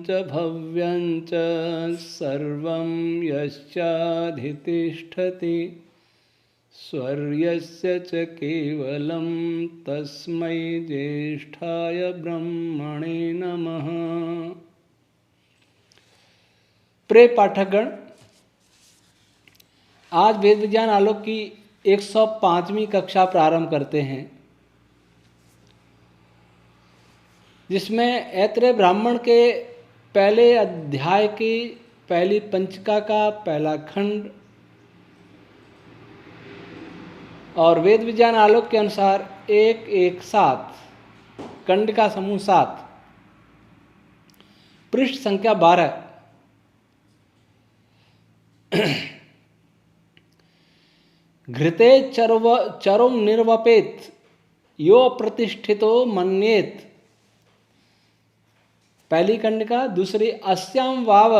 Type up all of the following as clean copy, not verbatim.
च भव्यं च सर्वं यश्चाधितिष्ठति स्वर्यस्य च केवलं तस्मै ज्येष्ठाय ब्रह्मणे नमः। प्रिय पाठकगण, आज वेद विज्ञान आलोक की 105वीं कक्षा प्रारंभ करते हैं, जिसमें ऐतरेय ब्राह्मण के पहले अध्याय की पहली पंचिका का पहला खंड और वेद विज्ञान आलोक के अनुसार 117 खंड का समूह 7, पृष्ठ संख्या 12, घृते चरुम निर्वपेत यो प्रतिष्ठितो मन्येत, पहली कंडिका। दूसरी, अस्याम वाव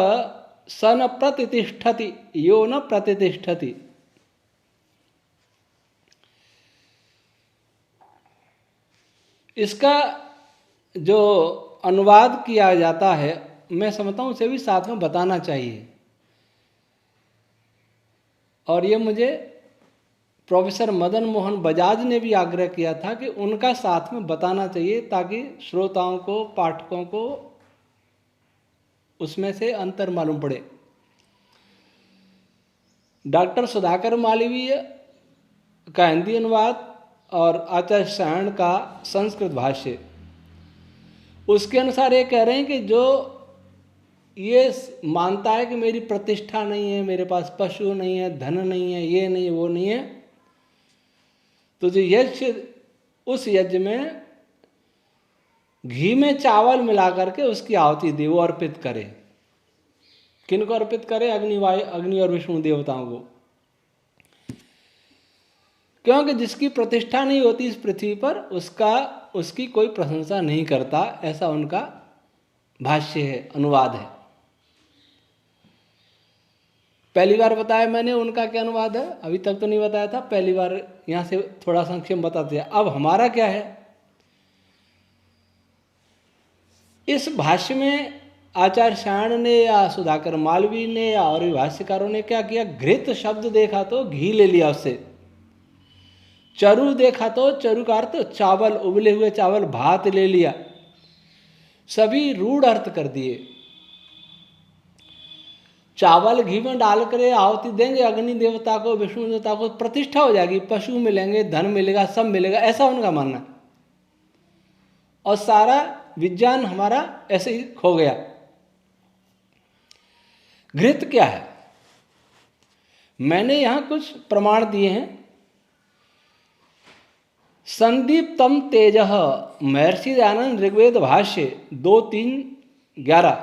स न प्रतिष्ठति यो न प्रतिष्ठति। इसका जो अनुवाद किया जाता है, मैं समझता हूँ उसे भी साथ में बताना चाहिए, और ये मुझे प्रोफेसर मदन मोहन बजाज ने भी आग्रह किया था कि उनका साथ में बताना चाहिए, ताकि श्रोताओं को, पाठकों को उसमें से अंतर मालूम पड़े। डॉक्टर सुधाकर मालवीय का हिंदी अनुवाद और आचार्य सायण का संस्कृत भाष्य, उसके अनुसार ये कह रहे हैं कि जो ये मानता है कि मेरी प्रतिष्ठा नहीं है, मेरे पास पशु नहीं है, धन नहीं है, ये नहीं है, वो नहीं है, तो जो यज्ञ, उस यज्ञ में घी में चावल मिला करके उसकी आहुति दे, वो अर्पित करे। किनको अर्पित करे? अग्नि और विष्णु देवताओं को। क्योंकि जिसकी प्रतिष्ठा नहीं होती इस पृथ्वी पर, उसकी कोई प्रशंसा नहीं करता, ऐसा उनका भाष्य है, अनुवाद है। पहली बार बताया मैंने उनका क्या अनुवाद है, अभी तक तो नहीं बताया था, पहली बार यहाँ से थोड़ा संक्षेप बताते हैं। अब हमारा क्या है, इस भाष्य में आचार्य सायण ने या सुधाकर मालवीय ने या और भी भाष्यकारों ने क्या किया, घृत शब्द देखा तो घी ले लिया उससे, चरु देखा तो चरु का अर्थ चावल, उबले हुए चावल, भात ले लिया, सभी रूढ़ अर्थ कर दिए। चावल घी में डाल कर आहुति देंगे अग्नि देवता को, विष्णु देवता को, प्रतिष्ठा हो जाएगी, पशु मिलेंगे, धन मिलेगा, सब मिलेगा, ऐसा उनका मानना है। और सारा विज्ञान हमारा ऐसे ही खो गया। घृत क्या है? मैंने यहां कुछ प्रमाण दिए हैं। संदीप्तम तेजः, महर्षि दयानंद ऋग्वेद भाष्य 2:3-11,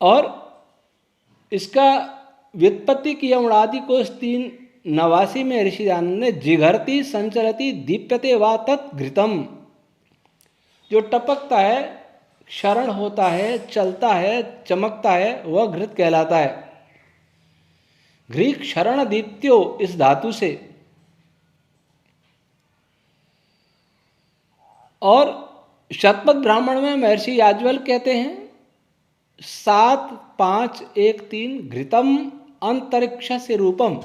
और इसका व्युत्पत्ति की उणादि कोश 3:89 में ऋषि दयानंद ने जिघरती संचरती दीप्यते वा तत् घृतम, जो टपकता है, क्षरण होता है, चलता है, चमकता है, वह घृत कहलाता है। घृ क्षरण दीप्त्यो, इस धातु से। और शतपथ ब्राह्मण में महर्षि याज्ञवल्क्य कहते हैं 7:5-1-3 घृतम अंतरिक्ष से रूपम,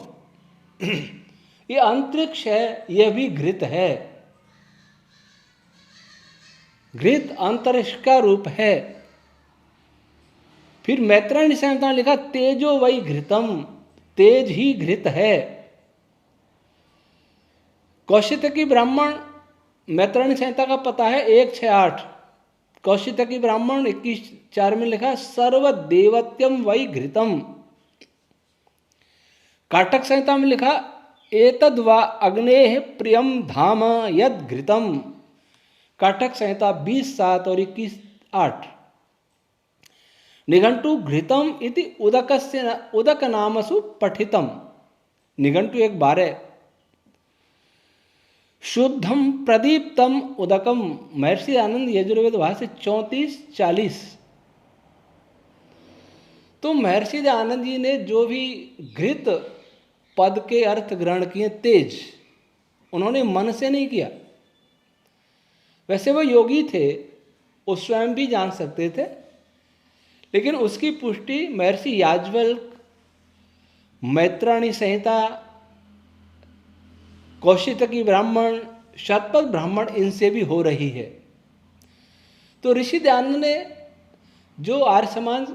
ये अंतरिक्ष है, यह भी घृत है, घृत अंतरिक्ष का रूप है। फिर मैत्रेयणी संहिता ने लिखा तेजो वही घृतम, तेज ही घृत है। कौशितकी ब्राह्मण, मैत्रेयणी संहिता का पता है 168, कौशितकी ब्राह्मण 21:4 में लिखा सर्वदेवत्यम वै घृतम। काटक संहिता में लिखा एतद् वा अग्नेः प्रियम धाम यद घृतम। काटक संहिता 20:7 और 21:8। निघंटु घृतम इति उदक नामसु पठितम, निघंटु 1:12। शुद्धम प्रदीप्तम उदकम, महर्षि आनंद यजुर्वेद भाष्य 34:40। तो महर्षि आनंद जी ने जो भी घृत पद के अर्थ ग्रहण किए, तेज, उन्होंने मन से नहीं किया। वैसे वो योगी थे, वो स्वयं भी जान सकते थे, लेकिन उसकी पुष्टि महर्षि याज्ञवल्क्य, मैत्रायणी संहिता, कौशितकी ब्राह्मण, शतपथ ब्राह्मण, इनसे भी हो रही है। तो ऋषि दयानंद ने, जो आर्य समाज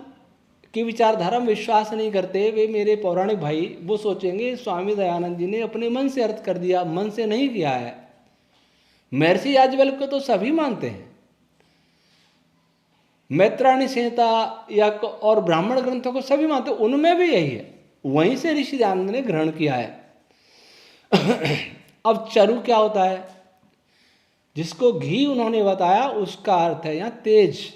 की विचारधारा में विश्वास नहीं करते, वे मेरे पौराणिक भाई, वो सोचेंगे स्वामी दयानंद जी ने अपने मन से अर्थ कर दिया, मन से नहीं किया है। महर्षि याज्ञवल्क्य को तो सभी मानते हैं, मैत्रायणी संहिता या और ब्राह्मण ग्रंथों को सभी मानते हैं, उनमें भी यही है, वहीं से ऋषि दयानंद ने ग्रहण किया है। अब चरु क्या होता है? जिसको घी उन्होंने बताया, उसका अर्थ है यहां तेज।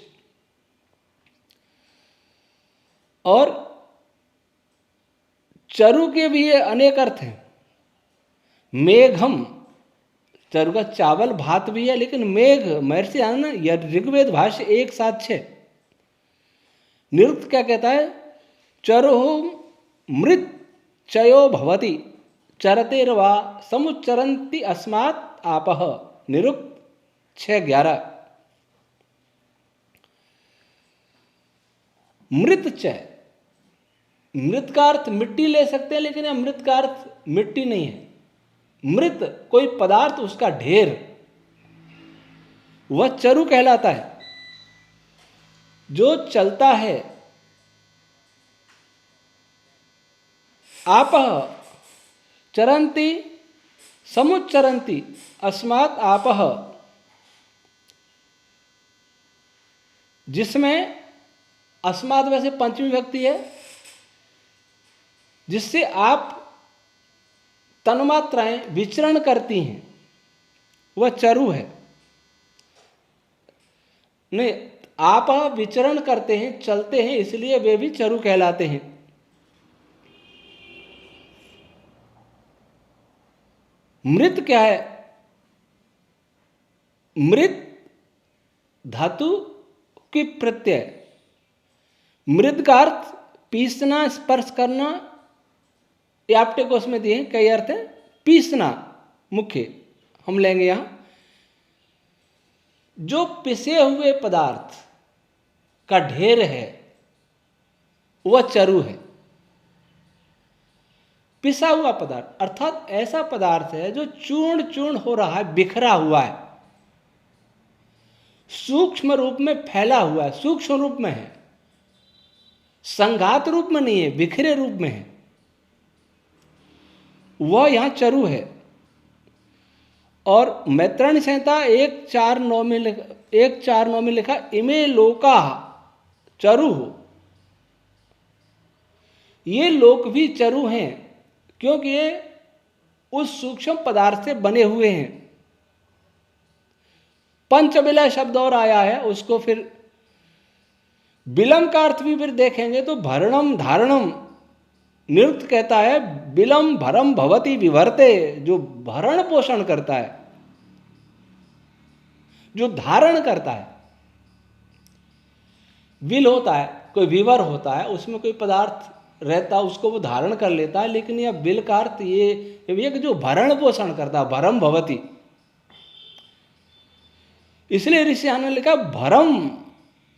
और चरु के भी ये अनेक अर्थ हैं। मेघम, चरु का चावल भात भी है, लेकिन मेघ, महर्षि आनंद या ऋग्वेद भाष्य 1:7-6 निरुक्त क्या कहता है? चरु मृत चयो भवति चरतेर्वा समुच्चरन्ति अस्मात् आपः, निरुक्त 6:11। मृत चय, मृत का अर्थ मिट्टी ले सकते हैं, लेकिन अमृत का अर्थ मिट्टी नहीं है। मृत कोई पदार्थ, उसका ढेर, वह चरु कहलाता है। जो चलता है। आपः चरन्ति समुच्चरन्ति अस्मात् आपः, जिसमें अस्मात् वैसे पंचमी विभक्ति है, जिससे आप तन्मात्राएं विचरण करती हैं, वह चरु है। नहीं, आप विचरण करते हैं, चलते हैं, इसलिए वे भी चरु कहलाते हैं। मृत क्या है? मृत धातु की प्रत्यय। मृत का अर्थ पीसना, स्पर्श करना, ये आपटे कोश में दिए कई अर्थ है। पीसना मुख्य हम लेंगे यहां। जो पिसे हुए पदार्थ का ढेर है वह चरु है। पिसा हुआ पदार्थ अर्थात ऐसा पदार्थ है जो चूर्ण चूर्ण हो रहा है, बिखरा हुआ है, सूक्ष्म रूप में फैला हुआ है, सूक्ष्म रूप में है, संघात रूप में नहीं है, बिखरे रूप में है, वह यहां चरु है। और मैत्रायणी संहिता 1:4-9 में लिखा इमे लोका चरु। ये लोक भी चरु हैं, क्योंकि ये उस सूक्ष्म पदार्थ से बने हुए हैं। पंचविलय शब्द और आया है, उसको फिर बिलम का अर्थ भी फिर देखेंगे तो भरणम धारणम। निरुक्त कहता है बिलम भरम भवति विभर्ते, जो भरण पोषण करता है, जो धारण करता है। विल होता है, कोई विवर होता है, उसमें कोई पदार्थ रहता है, उसको वो धारण कर लेता है, लेकिन यह बिल का अर्थ ये जो भरण पोषण करता है, भरम भवति। इसलिए ऋषि ने लिखा भरम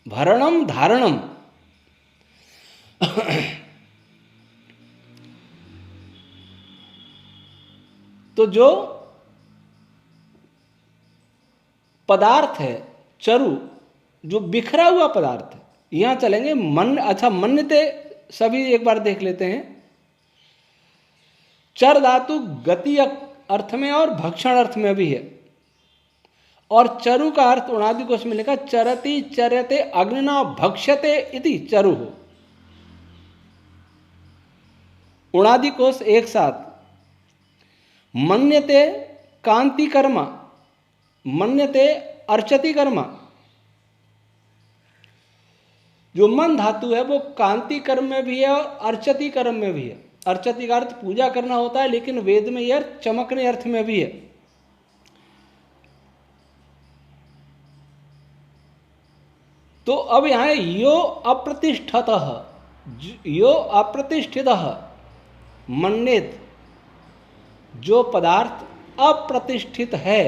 भरणम धारणम। तो जो पदार्थ है चरु, जो बिखरा हुआ पदार्थ है, यहां चलेंगे मन। अच्छा, मन्यते सभी एक बार देख लेते हैं। चर धातु गति अर्थ में और भक्षण अर्थ में भी है। और चरु का अर्थ उणादि कोश में लिखा चरति चर्यते अग्निना भक्ष्यते इति चरु हो। उणादि कोश एक साथ। मन्यते कांति कर्म, मन्यते अर्चति कर्म। जो मन धातु है वो कांति कर्म में भी है और अर्चति कर्म में भी है। अर्चति का अर्थ पूजा करना होता है, लेकिन वेद में यह चमकने अर्थ में भी है। तो अब यहां यो अप्रतिष्ठतः, यो अप्रतिष्ठितः मन्येत, जो पदार्थ अप्रतिष्ठित है,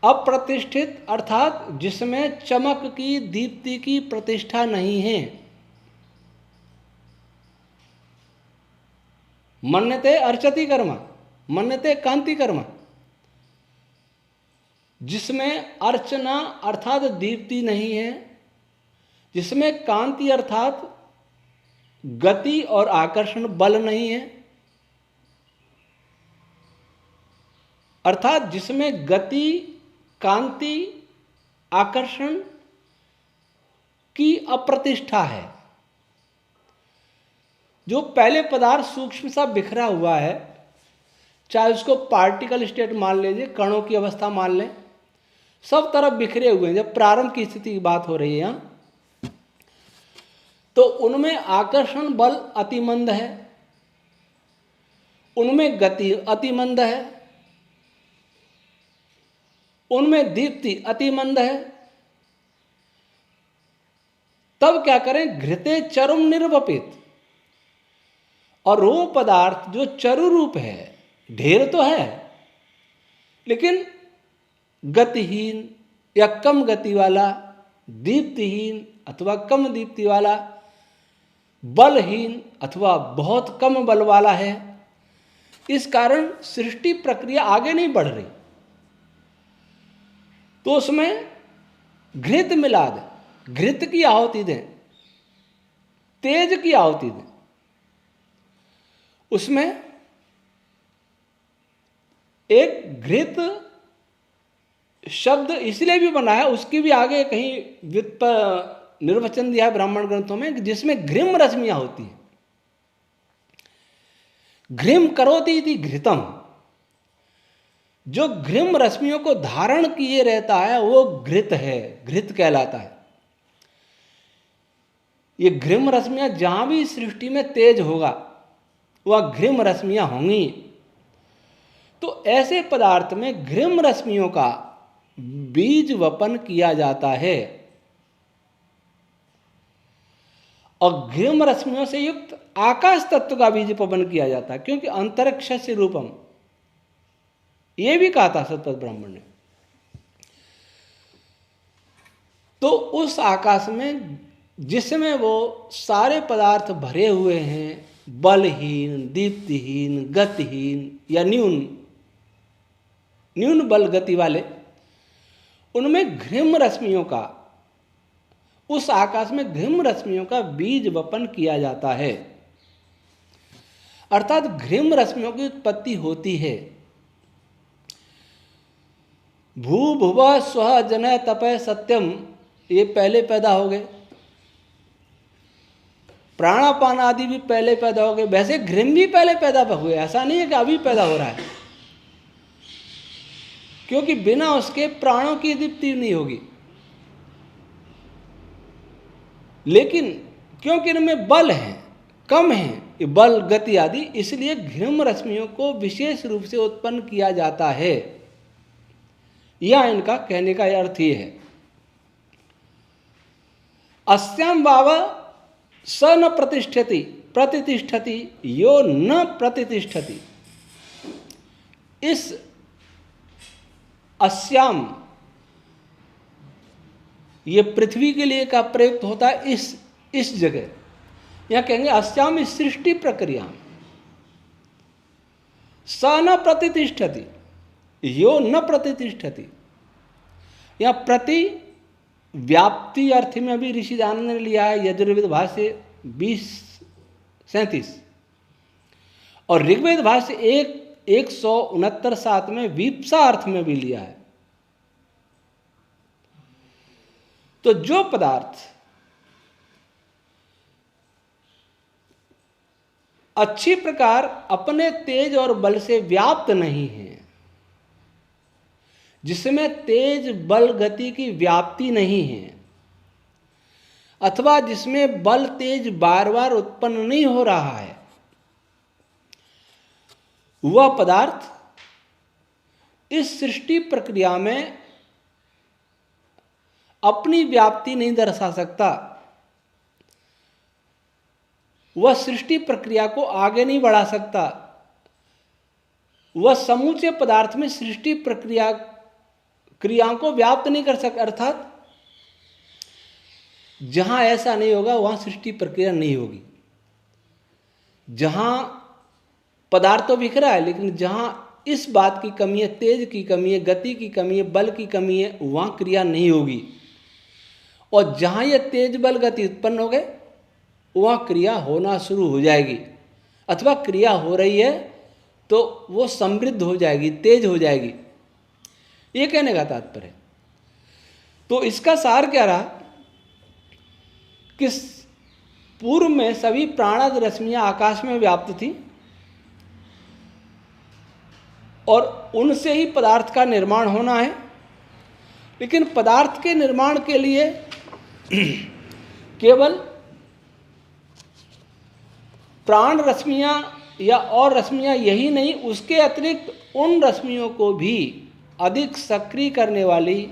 अप्रतिष्ठित अर्थात जिसमें चमक की, दीप्ति की प्रतिष्ठा नहीं है। मन्यते अर्चति कर्म, मन्यते कांति कर्म, जिसमें अर्चना अर्थात दीप्ति नहीं है, जिसमें कांति अर्थात गति और आकर्षण बल नहीं है, अर्थात जिसमें गति, कांति, आकर्षण की अप्रतिष्ठा है। जो पहले पदार्थ सूक्ष्म सा बिखरा हुआ है, चाहे उसको पार्टिकल स्टेट मान लीजिए, कणों की अवस्था मान लें, सब तरफ बिखरे हुए हैं। जब प्रारंभ की स्थिति की बात हो रही है यहाँ, तो उनमें आकर्षण बल अतिमंद है, उनमें गति अतिमंद है, उनमें दीप्ति अतिमंद है। तब क्या करें? घृते चरुम निर्वपित। और वो पदार्थ जो चरु रूप है, ढेर तो है लेकिन गतिहीन या कम गति वाला, दीप्तिहीन अथवा कम दीप्ति वाला, बलहीन अथवा बहुत कम बल वाला है। इस कारण सृष्टि प्रक्रिया आगे नहीं बढ़ रही। तो उसमें घृत मिला दें, घृत की आहुति दें, तेज की आहुति दें। उसमें एक घृत शब्द इसलिए भी बना है, उसकी भी आगे कहीं निर्वचन दिया है ब्राह्मण ग्रंथों में, जिसमें घृम रश्मियां होती हैं। घृम करोति इति घृतम, जो घृम रश्मियों को धारण किए रहता है वो घृत है, घृत कहलाता है। ये घृम रश्मियां जहां भी सृष्टि में तेज होगा वह घृम रश्मियां होंगी। तो ऐसे पदार्थ में घृम रश्मियों का बीज वपन किया जाता है और घृम रश्मियों से युक्त आकाश तत्व का बीज वपन किया जाता है, क्योंकि अंतरिक्ष से रूपम ये भी कहा था सतपथ ब्राह्मण ने। तो उस आकाश में जिसमें वो सारे पदार्थ भरे हुए हैं, बलहीन, दीप्तिहीन, गतिहीन या न्यून बल गति वाले, उनमें घृम रश्मियों का, उस आकाश में घृम रश्मियों का बीज वपन किया जाता है। अर्थात घृम रश्मियों की उत्पत्ति होती है। भू भुव स्व जनय तपय सत्यम, ये पहले पैदा हो गए। प्राणापान आदि भी पहले पैदा हो गए। वैसे घृम भी पहले पैदा हुए, ऐसा नहीं है कि अभी पैदा हो रहा है, क्योंकि बिना उसके प्राणों की दीप्ति नहीं होगी। लेकिन क्योंकि इनमें बल है, कम है ये बल, गति आदि, इसलिए घृम रश्मियों को विशेष रूप से उत्पन्न किया जाता है। यह इनका कहने का अर्थ ही है। अस्याम वाव स न प्रतिष्ठति प्रतिष्ठति यो न प्रतिष्ठति। इस अस्याम ये पृथ्वी के लिए का प्रयुक्त होता है। इस जगह यहां कहेंगे अस्याम इस सृष्टि प्रक्रिया में, स न प्रतिष्ठति यो न प्रतिष्ठति। यहां प्रति व्याप्ति अर्थ में अभी ऋषि आनंद ने लिया है यजुर्वेद भाष्य 20:37 और ऋग्वेद भाष्य 169:7 में वीप्सा अर्थ में भी लिया है। तो जो पदार्थ अच्छी प्रकार अपने तेज और बल से व्याप्त नहीं है, जिसमें तेज बल गति की व्याप्ति नहीं है, अथवा जिसमें बल तेज बार बार उत्पन्न नहीं हो रहा है, वह पदार्थ इस सृष्टि प्रक्रिया में अपनी व्याप्ति नहीं दर्शा सकता। वह सृष्टि प्रक्रिया को आगे नहीं बढ़ा सकता। वह समूचे पदार्थ में सृष्टि प्रक्रिया क्रियाओं को व्याप्त नहीं कर सकते, अर्थात जहां ऐसा नहीं होगा वहां सृष्टि प्रक्रिया नहीं होगी। जहां पदार्थ तो बिखरा है, लेकिन जहां इस बात की कमी है, तेज की कमी है, गति की कमी है, बल की कमी है, वहां क्रिया नहीं होगी। और जहां ये तेज बल गति उत्पन्न हो गए वहां क्रिया होना शुरू हो जाएगी, अथवा क्रिया हो रही है तो वो समृद्ध हो जाएगी, तेज हो जाएगी। ये कहने का तात्पर्य। तो इसका सार क्या रहा कि पूर्व में सभी प्राणाद रश्मियां आकाश में व्याप्त थी और उनसे ही पदार्थ का निर्माण होना है। लेकिन पदार्थ के निर्माण के लिए केवल प्राण रश्मियां या और रश्मियां यही नहीं, उसके अतिरिक्त उन रश्मियों को भी अधिक सक्रिय करने वाली,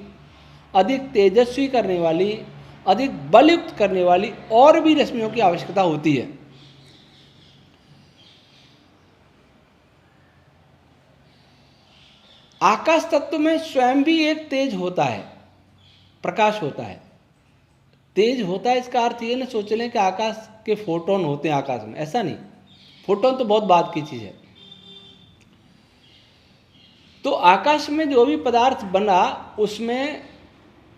अधिक तेजस्वी करने वाली, अधिक बलयुक्त करने वाली और भी रश्मियों की आवश्यकता होती है। आकाश तत्व में स्वयं भी एक तेज होता है, प्रकाश होता है। तेज होता है इसका अर्थ ये न सोच लें कि आकाश के फोटोन होते हैं आकाश में, ऐसा नहीं। फोटोन तो बहुत बाद की चीज है। तो आकाश में जो भी पदार्थ बना उसमें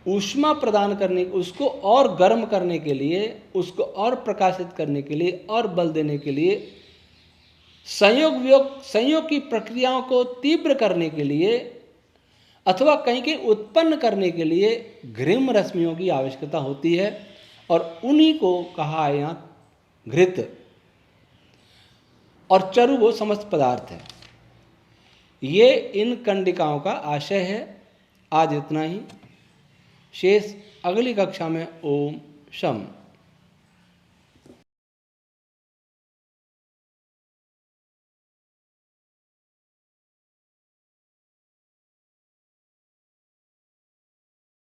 ऊष्मा प्रदान करने, उसको और गर्म करने के लिए, उसको और प्रकाशित करने के लिए, और बल देने के लिए, संयोग की प्रक्रियाओं को तीव्र करने के लिए, अथवा कहीं के उत्पन्न करने के लिए घृम रश्मियों की आवश्यकता होती है। और उन्हीं को कहा है यहाँ घृत। और चरु वो समस्त पदार्थ है। ये इन कंडिकाओं का आशय है। आज इतना ही, शेष अगली कक्षा में। ओम शम।